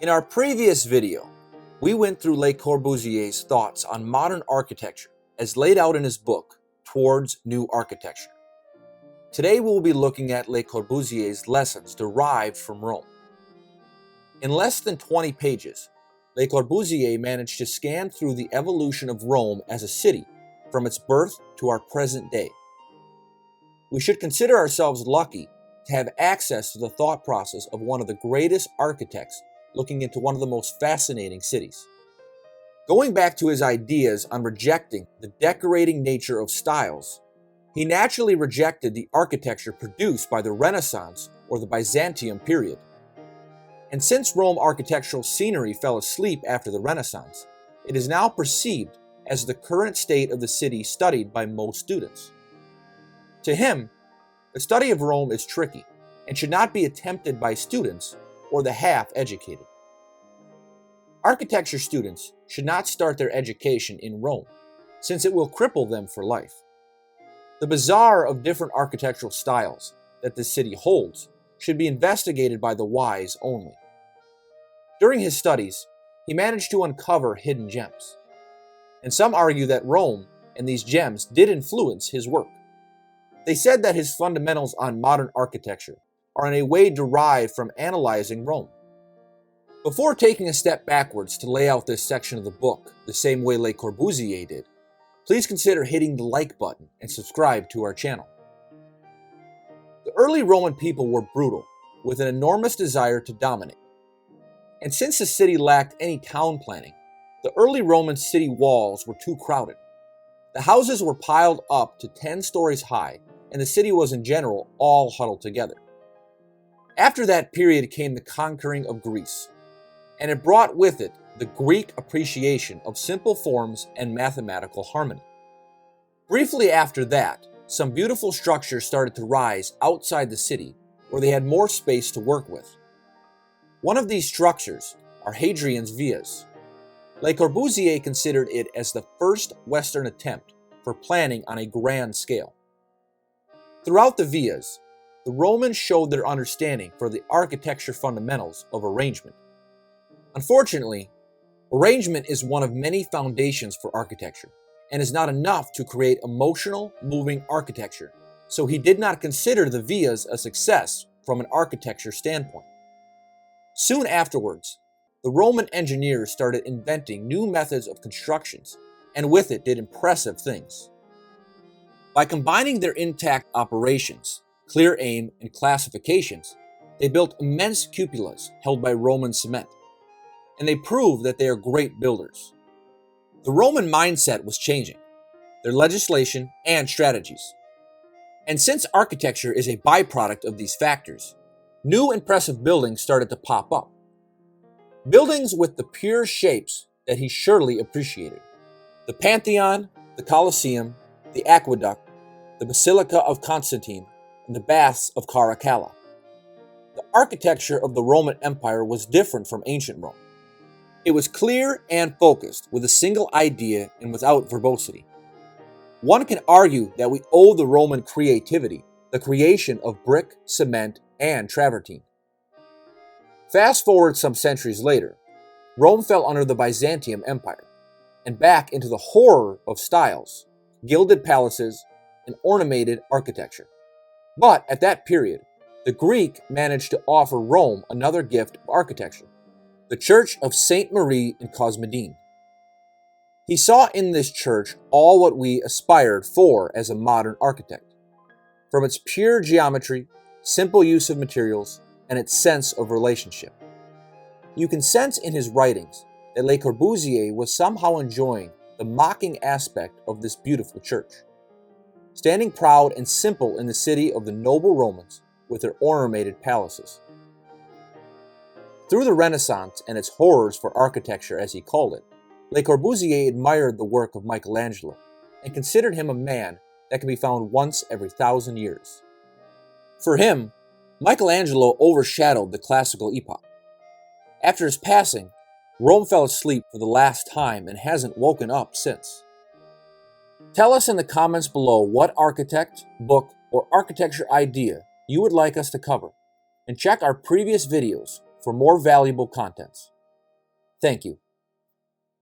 In our previous video, we went through Le Corbusier's thoughts on modern architecture as laid out in his book, Towards New Architecture. Today we will be looking at Le Corbusier's lessons derived from Rome. In less than 20 pages, Le Corbusier managed to scan through the evolution of Rome as a city from its birth to our present day. We should consider ourselves lucky to have access to the thought process of one of the greatest architects looking into one of the most fascinating cities. Going back to his ideas on rejecting the decorating nature of styles, he naturally rejected the architecture produced by the Renaissance or the Byzantium period. And since Rome architectural scenery fell asleep after the Renaissance, it is now perceived as the current state of the city studied by most students. To him, the study of Rome is tricky and should not be attempted by students or the half-educated. Architecture students should not start their education in Rome, since it will cripple them for life. The bazaar of different architectural styles that this city holds should be investigated by the wise only. During his studies, he managed to uncover hidden gems, and some argue that Rome and these gems did influence his work. They said that his fundamentals on modern architecture are in a way derived from analyzing Rome. Before taking a step backwards to lay out this section of the book the same way Le Corbusier did, please consider hitting the like button and subscribe to our channel. The early Roman people were brutal, with an enormous desire to dominate. And since the city lacked any town planning, the early Roman city walls were too crowded. The houses were piled up to 10 stories high, and the city was in general all huddled together. After that period came the conquering of Greece, and it brought with it the Greek appreciation of simple forms and mathematical harmony. Briefly after that, some beautiful structures started to rise outside the city where they had more space to work with. One of these structures are Hadrian's Vias. Le Corbusier considered it as the first Western attempt for planning on a grand scale. Throughout the Vias, the Romans showed their understanding for the architecture fundamentals of arrangement. Unfortunately, arrangement is one of many foundations for architecture and is not enough to create emotional, moving architecture, so he did not consider the Vias a success from an architecture standpoint. Soon afterwards, the Roman engineers started inventing new methods of constructions, and with it did impressive things. By combining their intact operations, clear aim, and classifications, they built immense cupolas held by Roman cement, and they proved that they are great builders. The Roman mindset was changing, their legislation and strategies. And since architecture is a byproduct of these factors, new impressive buildings started to pop up. Buildings with the pure shapes that he surely appreciated. The Pantheon, the Colosseum, the Aqueduct, the Basilica of Constantine, and the Baths of Caracalla. The architecture of the Roman Empire was different from ancient Rome. It was clear and focused, with a single idea and without verbosity. One can argue that we owe the Roman creativity the creation of brick, cement, and travertine. Fast forward some centuries later, Rome fell under the Byzantium Empire, and back into the horror of styles, gilded palaces, and ornamented architecture. But at that period, the Greek managed to offer Rome another gift of architecture, the Church of Saint Marie in Cosmedin. He saw in this church all what we aspired for as a modern architect, from its pure geometry, simple use of materials, and its sense of relationship. You can sense in his writings that Le Corbusier was somehow enjoying the mocking aspect of this beautiful church, standing proud and simple in the city of the noble Romans with their ornamented palaces. Through the Renaissance and its horrors for architecture, as he called it, Le Corbusier admired the work of Michelangelo and considered him a man that can be found once every 1,000 years. For him, Michelangelo overshadowed the classical epoch. After his passing, Rome fell asleep for the last time and hasn't woken up since. Tell us in the comments below what architect, book, or architecture idea you would like us to cover, and check our previous videos for more valuable contents. Thank you.